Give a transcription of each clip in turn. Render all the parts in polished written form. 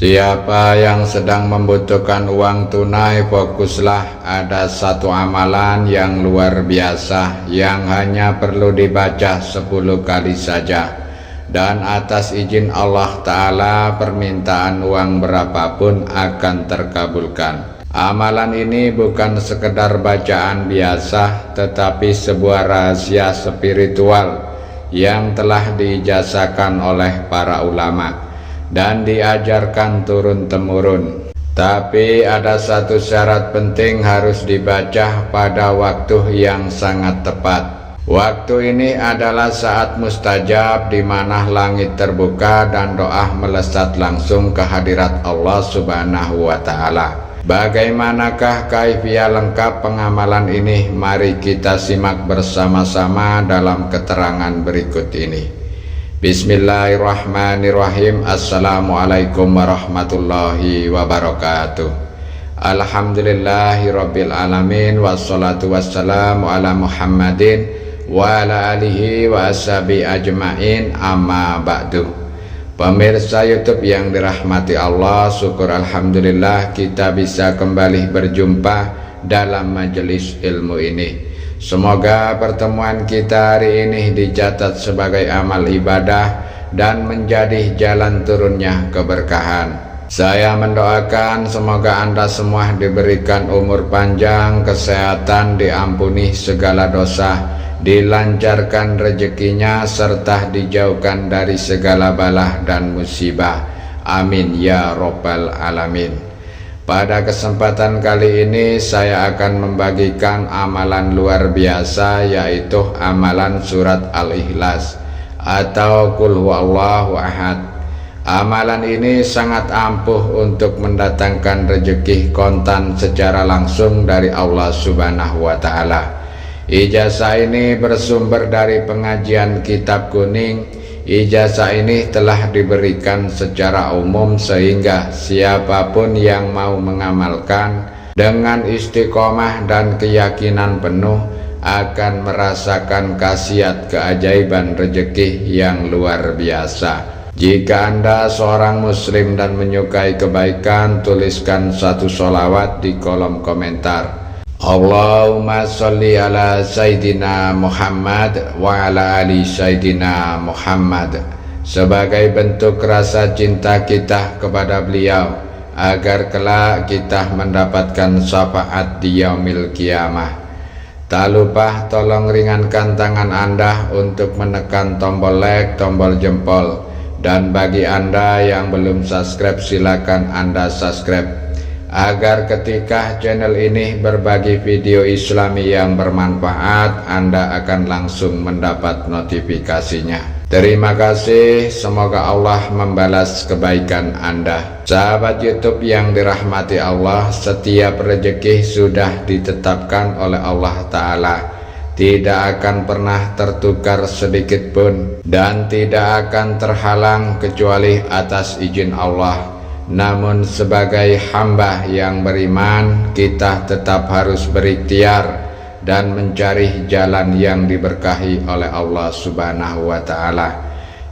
Siapa yang sedang membutuhkan uang tunai, fokuslah. Ada satu amalan yang luar biasa yang hanya perlu dibaca 10 kali saja, dan atas izin Allah Ta'ala permintaan uang berapapun akan terkabulkan. Amalan ini bukan sekedar bacaan biasa, tetapi sebuah rahasia spiritual yang telah diijazahkan oleh para ulama dan diajarkan turun-temurun. Tapi ada satu syarat penting, harus dibaca pada waktu yang sangat tepat. Waktu ini adalah saat mustajab, di mana langit terbuka dan doa melesat langsung ke hadirat Allah Subhanahu wa Ta'ala. Bagaimanakah kaifiah lengkap pengamalan ini? Mari kita simak bersama-sama dalam keterangan berikut ini. Bismillahirrahmanirrahim. Assalamualaikum warahmatullahi wabarakatuh. Alhamdulillahirabbil alamin, wassalatu wassalamu ala Muhammadin wa ala alihi wa ashabi ajmain, amma ba'du. Pemirsa YouTube yang dirahmati Allah, syukur alhamdulillah kita bisa kembali berjumpa dalam majelis ilmu ini. Semoga pertemuan kita hari ini dicatat sebagai amal ibadah dan menjadi jalan turunnya keberkahan. Saya mendoakan semoga Anda semua diberikan umur panjang, kesehatan, diampuni segala dosa, dilancarkan rezekinya, serta dijauhkan dari segala bala dan musibah. Amin ya robbal alamin. Pada kesempatan kali ini saya akan membagikan amalan luar biasa, yaitu amalan surat Al-Ikhlas atau Qul Huwallahu Ahad. Amalan ini sangat ampuh untuk mendatangkan rezeki kontan secara langsung dari Allah Subhanahu wa Ta'ala. Ijazah ini bersumber dari pengajian Kitab Kuning. Ijazah ini telah diberikan secara umum sehingga siapapun yang mau mengamalkan dengan istiqomah dan keyakinan penuh akan merasakan khasiat keajaiban rezeki yang luar biasa. Jika Anda seorang muslim dan menyukai kebaikan, tuliskan satu sholawat di kolom komentar. Allahumma sholli ala Sayyidina Muhammad wa ala ali Sayyidina Muhammad, sebagai bentuk rasa cinta kita kepada beliau, agar kelak kita mendapatkan syafaat di yaumil kiamah. Tak lupa tolong ringankan tangan Anda untuk menekan tombol like, tombol jempol, dan bagi Anda yang belum subscribe, silakan Anda subscribe, agar ketika channel ini berbagi video islami yang bermanfaat, Anda akan langsung mendapat notifikasinya. Terima kasih, semoga Allah membalas kebaikan Anda. Sahabat YouTube yang dirahmati Allah, setiap rezeki sudah ditetapkan oleh Allah Ta'ala, tidak akan pernah tertukar sedikit pun, dan tidak akan terhalang kecuali atas izin Allah. Namun sebagai hamba yang beriman, kita tetap harus berikhtiar dan mencari jalan yang diberkahi oleh Allah Subhanahu wa Ta'ala.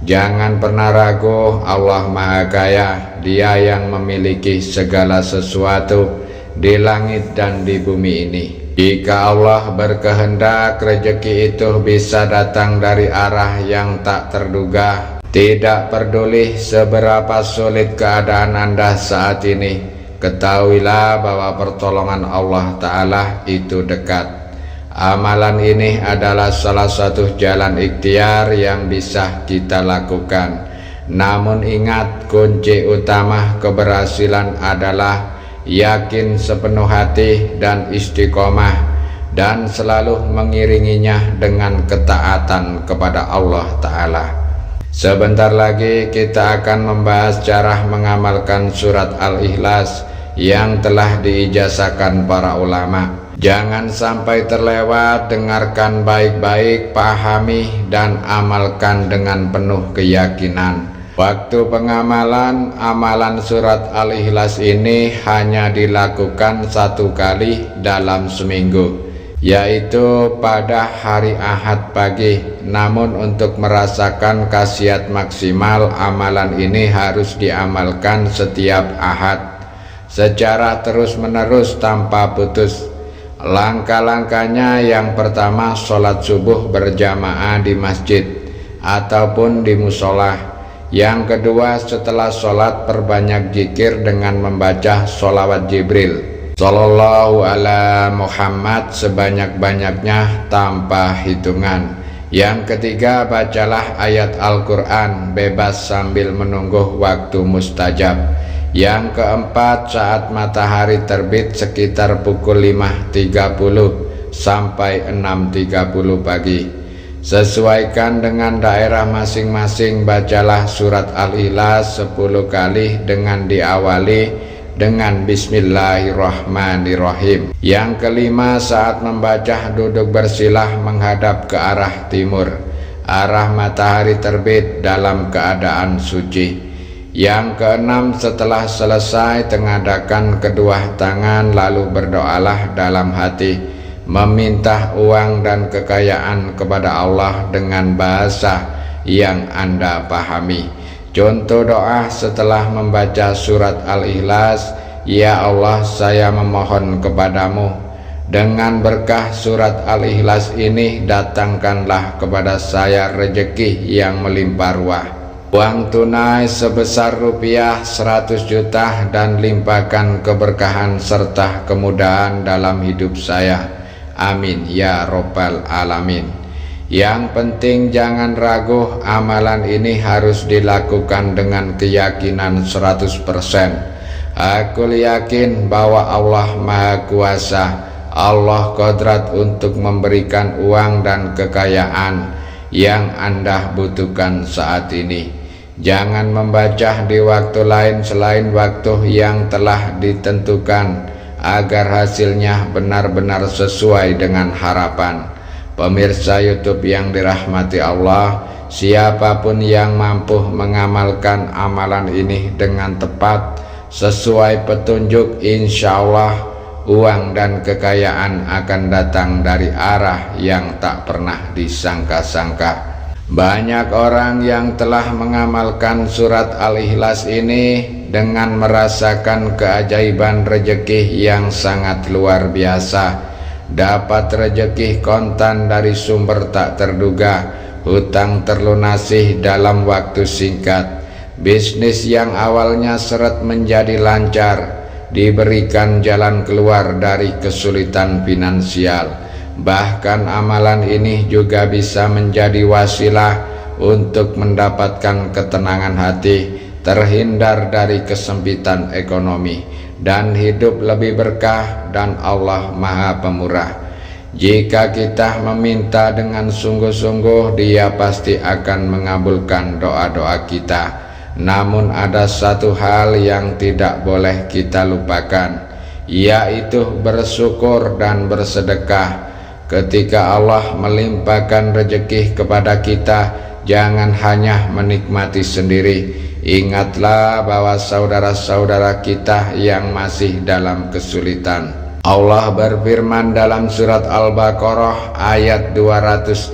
Jangan pernah ragu, Allah Maha Kaya, Dia yang memiliki segala sesuatu di langit dan di bumi ini. Jika Allah berkehendak, rezeki itu bisa datang dari arah yang tak terduga. Tidak peduli seberapa sulit keadaan Anda saat ini, ketahuilah bahwa pertolongan Allah Ta'ala itu dekat. Amalan ini adalah salah satu jalan ikhtiar yang bisa kita lakukan. Namun ingat, kunci utama keberhasilan adalah yakin sepenuh hati dan istiqomah, dan selalu mengiringinya dengan ketaatan kepada Allah Ta'ala. Sebentar lagi kita akan membahas cara mengamalkan surat Al-Ikhlas yang telah diijazahkan para ulama. Jangan sampai terlewat, dengarkan baik-baik, pahami dan amalkan dengan penuh keyakinan. Waktu pengamalan amalan surat Al-Ikhlas ini hanya dilakukan 1 kali dalam seminggu, yaitu pada hari Ahad pagi. Namun untuk merasakan khasiat maksimal, amalan ini harus diamalkan setiap Ahad secara terus-menerus tanpa putus. Langkah-langkahnya, yang pertama, sholat subuh berjamaah di masjid ataupun di musola. Yang kedua, setelah sholat perbanyak zikir dengan membaca sholawat Jibril Sallallahu ala Muhammad sebanyak-banyaknya tanpa hitungan. Yang ketiga, bacalah ayat Al-Quran bebas sambil menunggu waktu mustajab. Yang keempat, saat matahari terbit sekitar pukul 5.30 sampai 6.30 pagi. Sesuaikan dengan daerah masing-masing, bacalah surat Al-Ikhlas 10 kali dengan diawali dengan Bismillahirrahmanirrahim. Yang kelima, saat membaca duduk bersilah menghadap ke arah timur, arah matahari terbit dalam keadaan suci. Yang keenam, setelah selesai tengadakan kedua tangan lalu berdoalah dalam hati, meminta uang dan kekayaan kepada Allah dengan bahasa yang Anda pahami. Contoh doa setelah membaca surat Al-Ikhlas: Ya Allah, saya memohon kepadamu, dengan berkah surat Al-Ikhlas ini datangkanlah kepada saya rezeki yang melimpah ruah, uang tunai sebesar rupiah 100 juta, dan limpahkan keberkahan serta kemudahan dalam hidup saya. Amin ya Rabbal Alamin. Yang penting jangan ragu, amalan ini harus dilakukan dengan keyakinan 100%. Aku yakin bahwa Allah Maha Kuasa, Allah kodrat untuk memberikan uang dan kekayaan yang Anda butuhkan saat ini. Jangan membaca di waktu lain selain waktu yang telah ditentukan, agar hasilnya benar-benar sesuai dengan harapan. Pemirsa YouTube yang dirahmati Allah, siapapun yang mampu mengamalkan amalan ini dengan tepat sesuai petunjuk, insya Allah uang dan kekayaan akan datang dari arah yang tak pernah disangka-sangka. Banyak orang yang telah mengamalkan surat Al-Ikhlas ini dengan merasakan keajaiban rezeki yang sangat luar biasa. Dapat rezeki kontan dari sumber tak terduga, hutang terlunasi dalam waktu singkat, bisnis yang awalnya seret menjadi lancar, diberikan jalan keluar dari kesulitan finansial. Bahkan amalan ini juga bisa menjadi wasilah untuk mendapatkan ketenangan hati, terhindar dari kesempitan ekonomi, dan hidup lebih berkah, dan Allah Maha Pemurah. Jika kita meminta dengan sungguh-sungguh, Dia pasti akan mengabulkan doa-doa kita. Namun ada satu hal yang tidak boleh kita lupakan, yaitu bersyukur dan bersedekah. Ketika Allah melimpahkan rezeki kepada kita, jangan hanya menikmati sendiri. Ingatlah bahwa saudara-saudara kita yang masih dalam kesulitan. Allah berfirman dalam surat Al-Baqarah ayat 261,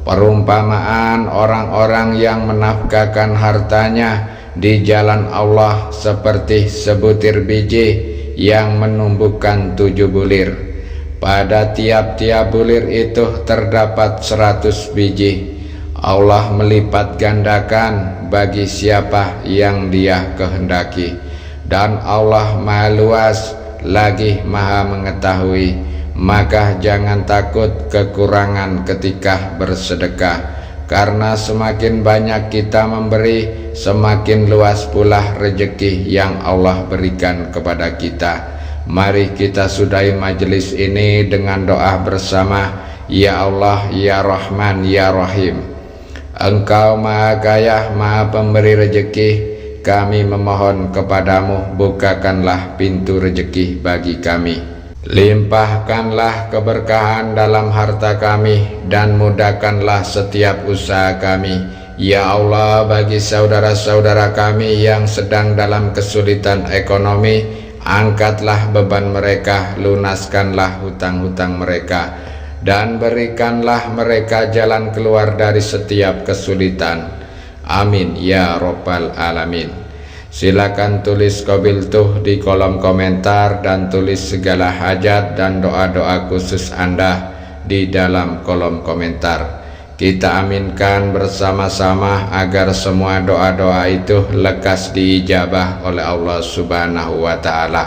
perumpamaan orang-orang yang menafkahkan hartanya di jalan Allah seperti sebutir biji yang menumbuhkan 7 bulir. Pada tiap-tiap bulir itu terdapat 100 biji. Allah melipat gandakan bagi siapa yang Dia kehendaki, dan Allah Maha Luas lagi Maha Mengetahui. Maka jangan takut kekurangan ketika bersedekah, karena semakin banyak kita memberi, semakin luas pula rezeki yang Allah berikan kepada kita. Mari kita sudahi majelis ini dengan doa bersama. Ya Allah, Ya Rahman, Ya Rahim, Engkau Maha Kaya, Maha Pemberi rezeki. Kami memohon kepadamu, bukakanlah pintu rezeki bagi kami. Limpahkanlah keberkahan dalam harta kami, dan mudahkanlah setiap usaha kami. Ya Allah, bagi saudara-saudara kami yang sedang dalam kesulitan ekonomi, Angkatlah beban mereka, lunaskanlah hutang-hutang mereka, dan berikanlah mereka jalan keluar dari setiap kesulitan. Amin ya Rabbal Alamin. Silakan tulis qabiltuh di kolom komentar dan tulis segala hajat dan doa-doa khusus Anda di dalam kolom komentar. Kita aminkan bersama-sama agar semua doa-doa itu lekas diijabah oleh Allah Subhanahu wa Ta'ala.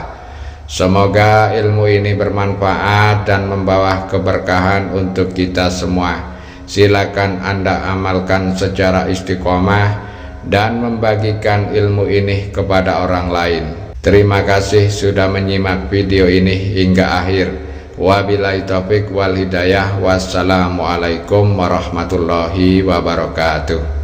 Semoga ilmu ini bermanfaat dan membawa keberkahan untuk kita semua. Silakan Anda amalkan secara istiqomah dan membagikan ilmu ini kepada orang lain. Terima kasih sudah menyimak video ini hingga akhir. Wabillahi taufik wal hidayah. Wassalamualaikum warahmatullahi wabarakatuh.